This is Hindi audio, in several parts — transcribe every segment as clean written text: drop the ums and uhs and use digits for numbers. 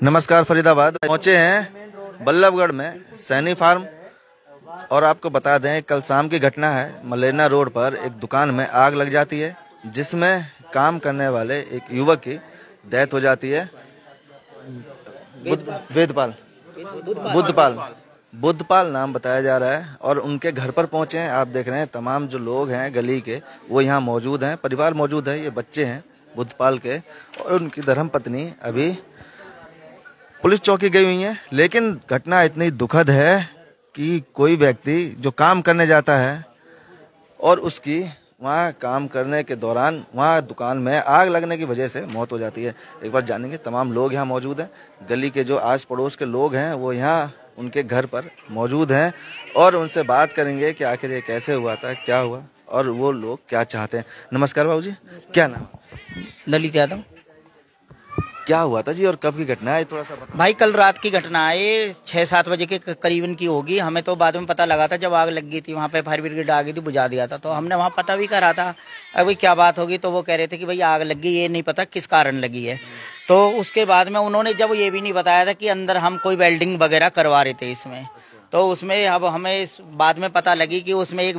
नमस्कार, फरीदाबाद पहुंचे हैं बल्लभगढ़ में सैनी फार्म। और आपको बता दें, कल शाम की घटना है। मलेना रोड पर एक दुकान में आग लग जाती है, जिसमें काम करने वाले एक युवक की डेथ हो जाती है। बुद्धपाल नाम बताया जा रहा है। और उनके घर पर पहुंचे हैं। आप देख रहे हैं तमाम जो लोग हैं गली के, वो यहाँ मौजूद हैं। परिवार मौजूद है, ये बच्चे हैं बुद्धपाल के और उनकी धर्मपत्नी अभी पुलिस चौकी गई हुई है। लेकिन घटना इतनी दुखद है कि कोई व्यक्ति जो काम करने जाता है और उसकी वहाँ काम करने के दौरान वहाँ दुकान में आग लगने की वजह से मौत हो जाती है। एक बार जानेंगे, तमाम लोग यहाँ मौजूद हैं। गली के जो आस पड़ोस के लोग हैं वो यहाँ उनके घर पर मौजूद हैं और उनसे बात करेंगे कि आखिर ये कैसे हुआ था, क्या हुआ और वो लोग क्या चाहते हैं। नमस्कार बाबू जी, क्या नाम? ललित यादव। क्या हुआ था जी और कब की घटना है, थोड़ा सा बता। भाई कल रात की घटना है, 6-7 बजे के करीबन की होगी। हमें तो बाद में पता लगा था जब आग लग गई थी, वहाँ पे फायर ब्रिगेड आ गई थी, बुझा दिया था। तो हमने वहाँ पता भी करा था अभी क्या बात होगी। तो वो कह रहे थे कि भाई आग लग गई, ये नहीं पता किस कारण लगी है। तो उसके बाद में उन्होंने जब ये भी नहीं बताया था कि अंदर हम कोई वेल्डिंग वगैरह करवा रहे थे इसमें। तो उसमें अब हमें बाद में पता लगी कि उसमें एक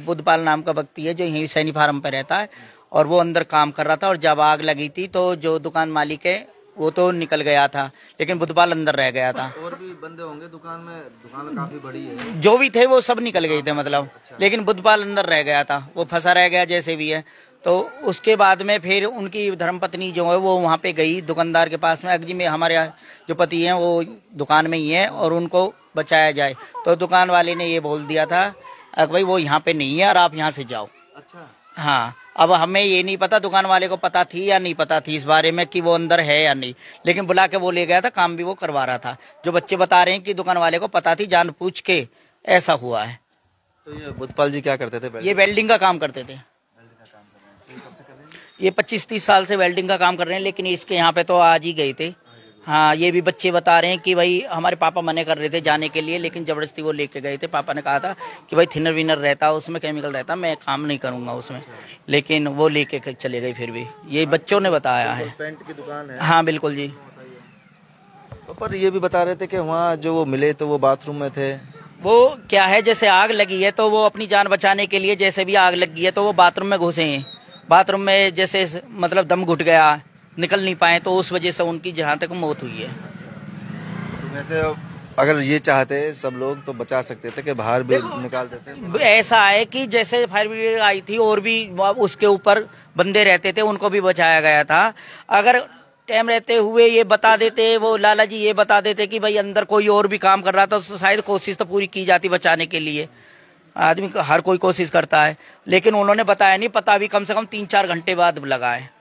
बुद्धपाल नाम का व्यक्ति है जो यहीं सैनी फार्म पे रहता है और वो अंदर काम कर रहा था। और जब आग लगी थी तो जो दुकान मालिक है वो तो निकल गया था, लेकिन बुद्धपाल अंदर रह गया था। और भी बंदे होंगे दुकान में? दुकान काफी बड़ी है। जो भी थे वो सब निकल गए थे मतलब। अच्छा। लेकिन बुद्धपाल अंदर रह गया था, वो फंसा रह गया जैसे भी है। तो उसके बाद में फिर उनकी धर्मपत्नी जो है वो वहाँ पे गई दुकानदार के पास में, अगजी में हमारे जो पति हैं वो दुकान में ही है और उनको बचाया जाए। तो दुकान वाले ने ये बोल दिया था भाई वो यहाँ पे नहीं है और आप यहाँ से जाओ। अच्छा। हाँ, अब हमें ये नहीं पता दुकान वाले को पता थी या नहीं पता थी इस बारे में कि वो अंदर है या नहीं, लेकिन बुला के वो ले गया था, काम भी वो करवा रहा था। जो बच्चे बता रहे हैं कि दुकान वाले को पता थी, जान पूछ के ऐसा हुआ है। तो ये बुद्धपाल जी क्या करते थे? ये वेल्डिंग का काम करते थे। ये 25-30 साल से वेल्डिंग का काम कर रहे हैं, लेकिन इसके यहाँ पे तो आज ही गए थे। हाँ, ये भी बच्चे बता रहे हैं कि भाई हमारे पापा मने कर रहे थे जाने के लिए, लेकिन जबरदस्ती वो लेके गए थे। पापा ने कहा था कि भाई थिनर विनर रहता, उसमें केमिकल रहता, मैं काम नहीं करूंगा उसमें, लेकिन वो लेके चले गए। फिर भी ये बच्चों ने बताया है। पेंट की दुकान है? हाँ बिल्कुल जी। पर ये भी बता रहे थे कि वहाँ जो वो मिले तो वो बाथरूम में थे। वो क्या है, जैसे आग लगी है तो वो अपनी जान बचाने के लिए, जैसे भी आग लगी है तो वो बाथरूम में घुसे हैं। बाथरूम में जैसे मतलब दम घुट गया, निकल नहीं पाए, तो उस वजह से उनकी जहाँ तक मौत हुई है। तो वैसे अगर ये चाहते सब लोग तो बचा सकते थे कि बाहर भी निकाल देते। ऐसा है कि जैसे फायर ब्रिगेड आई थी और भी उसके ऊपर बंदे रहते थे, उनको भी बचाया गया था। अगर टाइम रहते हुए ये बता देते, वो लाला जी ये बता देते कि भाई अंदर कोई और भी काम कर रहा था, तो शायद कोशिश तो पूरी की जाती बचाने के लिए। आदमी हर कोई कोशिश करता है, लेकिन उन्होंने बताया नहीं। पता भी कम से कम 3-4 घंटे बाद लगा है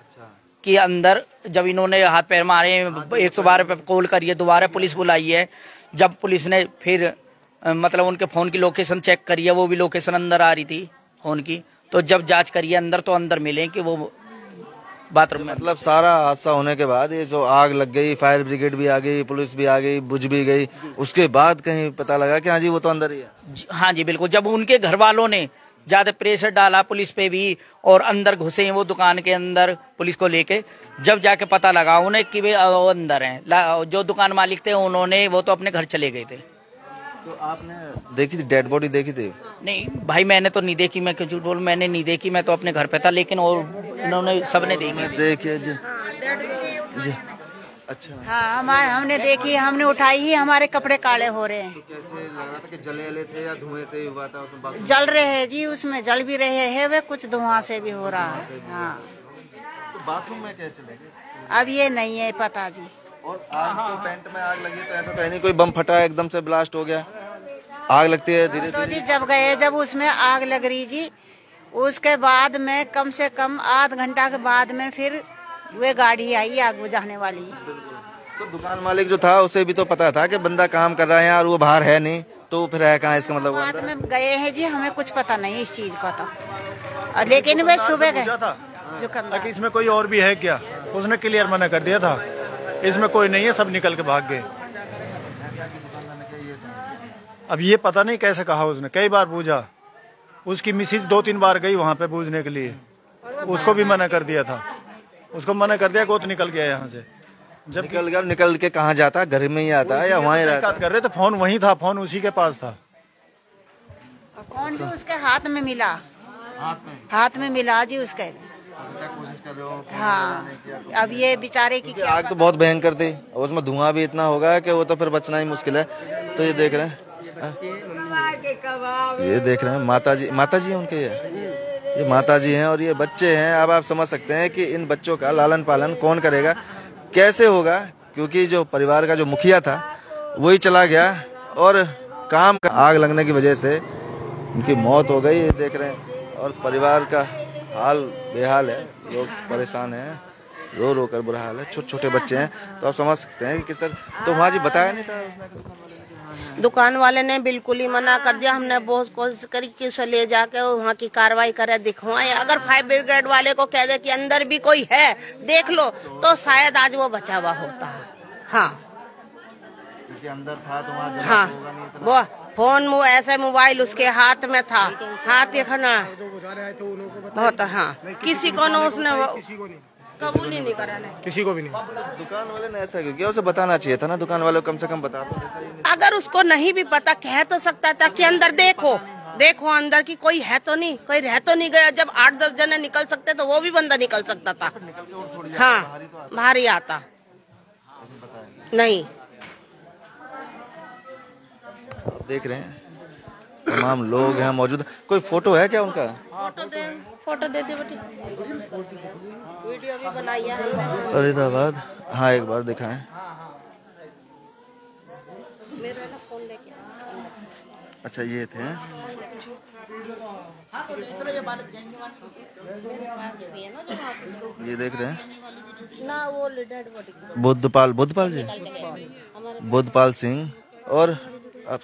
कि अंदर जब इन्होंने हाथ पैर मारे, 112 पे कॉल करिए, दोबारा पुलिस बुलाई है। जब पुलिस ने फिर मतलब उनके फोन की लोकेशन चेक करी है, वो भी लोकेशन अंदर आ रही थी फोन की। तो जब जांच करिए अंदर, तो अंदर मिले कि वो बाथरूम में। मतलब सारा हादसा होने के बाद ये जो आग लग गई, फायर ब्रिगेड भी आ गई, पुलिस भी आ गई, बुझ भी गई, उसके बाद कहीं पता लगा कि हाँ जी वो तो अंदर ही है? हाँ जी बिल्कुल। जब उनके घर वालों ने ज्यादा प्रेशर डाला पुलिस पे भी और अंदर घुसे वो दुकान के अंदर पुलिस को लेके, जब जाके पता लगा उन्हें कि वे वो अंदर हैं। जो दुकान मालिक थे उन्होंने वो तो अपने घर चले गए थे। तो आपने देखी थी डेड बॉडी? देखी थी? नहीं भाई मैंने तो नहीं देखी, मैं क्यों झूठ बोलूं, मैंने नहीं देखी, मैं तो अपने घर पे था। लेकिन और इन्होंने सबने देखी जी। जी अच्छा। हाँ, हमने देखी, हमने उठाई ही, हमारे कपड़े काले हो रहे हैं। तो कैसे लगा था कि जले थे या धुएं से ही हुआ था? उसमें जल रहे हैं जी, उसमें जल भी रहे हैं, वे कुछ धुआं से भी हो रहा है। हाँ। तो बाथरूम में कैसे लगे? अब ये नहीं है पता जी। और आग तो पेंट में आग लगी तो ऐसा तो है नहीं कोई बम फटा एकदम से ब्लास्ट हो गया? आग लगती है धीरे तो जी जब गए, जब उसमें आग लग रही जी, उसके बाद में कम से कम आध घंटा के बाद में फिर वे गाड़ी आई आग बुझाने वाली। तो दुकान मालिक जो था उसे भी तो पता था कि बंदा काम कर रहा है और वो बाहर है नहीं, तो फिर है कहाँ? इसका मतलब बाद में गए हैं जी, हमें कुछ पता नहीं इस चीज का तो। लेकिन वे सुबह गए जो ताकि इसमें कोई और भी है क्या, उसने क्लियर मना कर दिया था, इसमें कोई नहीं है, सब निकल के भाग गए। अब ये पता नहीं कैसे कहा उसने, कई बार पूछा, उसकी मिसिज 2-3 बार गई वहाँ पे पूछने के लिए, उसको भी मना कर दिया था, उसको मना कर दिया कि वो तो निकल गया यहाँ से। जब निकल के कहाँ जाता है? घर में ही आता है या वहीं रहता कर रहे थे? फोन वहीं था, फोन उसी के पास था। फोन भी उसके हाथ में मिला, हाथ में मिला जी उसके। कोशिश कर रहे हो? हाँ, अब ये बेचारे की क्या आग तो बहुत भयंकर थी, उसमें धुआं भी इतना होगा कि वो तो फिर बचना ही मुश्किल है। तो ये देख रहे हैं, ये देख रहे हैं माता जी हैं उनके, ये माता जी हैं और ये बच्चे हैं। अब आप समझ सकते हैं कि इन बच्चों का लालन पालन कौन करेगा, कैसे होगा, क्योंकि जो परिवार का जो मुखिया था वही चला गया और काम का आग लगने की वजह से उनकी मौत हो गई। ये देख रहे हैं और परिवार का हाल बेहाल है, लोग परेशान हैं, रो रो कर बुरा हाल है, छोटे छोटे बच्चे हैं। तो आप समझ सकते हैं कि किस तरह। तो वहाँ जी बताया नहीं था उसमें, दुकान वाले ने बिल्कुल ही मना कर दिया। हमने बहुत कोशिश करी कि उसे ले जाके वहाँ की कार्रवाई करे, दिखवाए। अगर फायर ब्रिगेड वाले को कह दे कि अंदर भी कोई है देख लो, तो शायद आज वो बचा हुआ होता है। हाँ, क्योंकि अंदर था तो वहाँ जला हाँ, होगा नहीं इतना। वो फोन ऐसे मोबाइल उसके हाथ में था, हाथ देखना बहुत। हाँ, किसी को न उसने कबूल ही नहीं करा, किसी को भी नहीं। दुकान वाले ने ऐसा क्यों किया? उसे बताना चाहिए था ना, दुकान वाले को कम से कम बता दो। अगर उसको नहीं भी पता, कह तो सकता था कि अंदर देखो अंदर की कोई है तो नहीं, कोई रह तो नहीं गया। जब 8-10 जने निकल सकते तो वो भी बंदा निकल सकता था। हाँ, बाहर ही आता नहीं। देख रहे हैं तमाम लोग यहाँ मौजूद। कोई फोटो है क्या उनका? फोटो दे दे बेटी, वीडियो भी बनाई है फरीदाबाद। हाँ, एक बार दिखाएं। अच्छा, ये थे ये देख रहे हैं ना, वो बुद्धपाल जी, बुद्धपाल सिंह। और आप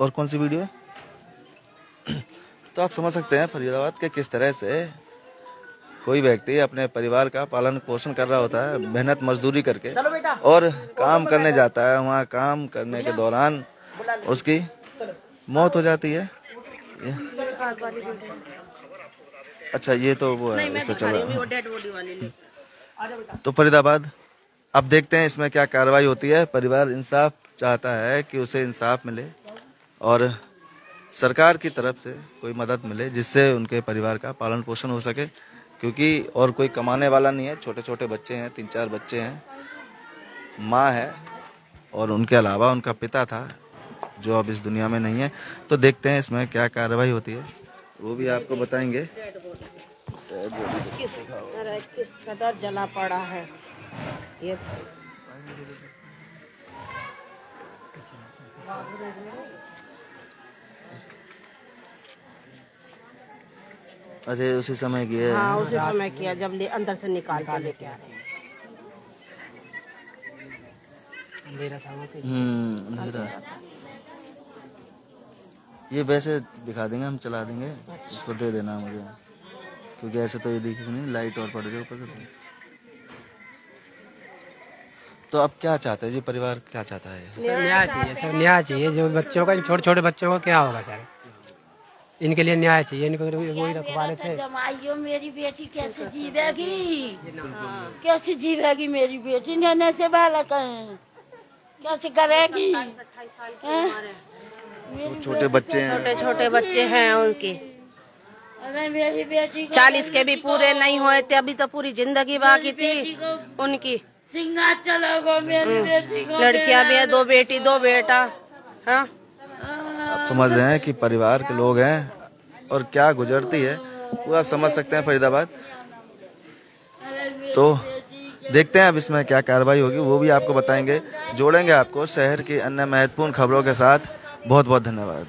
और कौन सी वीडियो है? तो आप समझ सकते हैं फरीदाबाद के किस तरह से कोई व्यक्ति अपने परिवार का पालन पोषण कर रहा होता है, मेहनत मजदूरी करके, और काम करने जाता है। वहाँ काम करने के दौरान उसकी मौत हो जाती है। अच्छा, ये तो वो है, इस पे चल रहा है। तो फरीदाबाद अब देखते हैं इसमें क्या कार्रवाई होती है। परिवार इंसाफ चाहता है कि उसे इंसाफ मिले और सरकार की तरफ से कोई मदद मिले जिससे उनके परिवार का पालन पोषण हो सके, क्योंकि और कोई कमाने वाला नहीं है। छोटे छोटे बच्चे हैं, 3-4 बच्चे हैं, माँ है और उनके अलावा उनका पिता था जो अब इस दुनिया में नहीं है। तो देखते हैं इसमें क्या कार्रवाई होती है, वो भी आपको बताएंगे। किस कदर जला पड़ा है ये। अच्छा, उसी समय किया? हाँ, उसी समय किया जब अंदर से निकाल के लेके आ रहे। अंधेरा। ये वैसे दिखा देंगे, हम चला देंगे, इसको दे देना मुझे, क्योंकि ऐसे तो ये दिखेगी नहीं, लाइट और पड़ जाए ऊपर से। तो अब क्या चाहते हैं जी, परिवार क्या चाहता है? न्याय चाहिए सर, न्याय चाहिए। जो बच्चों का, छोटे छोटे बच्चों का क्या होगा सर, इनके लिए न्याय चाहिए। इनको वही रखवाले थे। जमाइयो, मेरी बेटी कैसे जीवेगी, कैसे जीवेगी मेरी बेटी? नन्हे से बालक है, कैसे करेगी? छोटे बच्चे हैं, छोटे छोटे बच्चे हैं उनके। अरे मेरी बेटी 40 के भी पूरे नहीं हुए थे, अभी तो पूरी जिंदगी बाकी थी उनकी। सिंगा चला मेरी बेटी को। लड़कियां भी है, 2 बेटी 2 बेटा। हाँ, आप समझ रहे हैं कि परिवार के लोग हैं और क्या गुजरती है वो आप समझ सकते हैं फरीदाबाद। तो देखते हैं अब इसमें क्या कार्रवाई होगी, वो भी आपको बताएंगे, जोड़ेंगे आपको शहर की अन्य महत्वपूर्ण खबरों के साथ। बहुत बहुत धन्यवाद।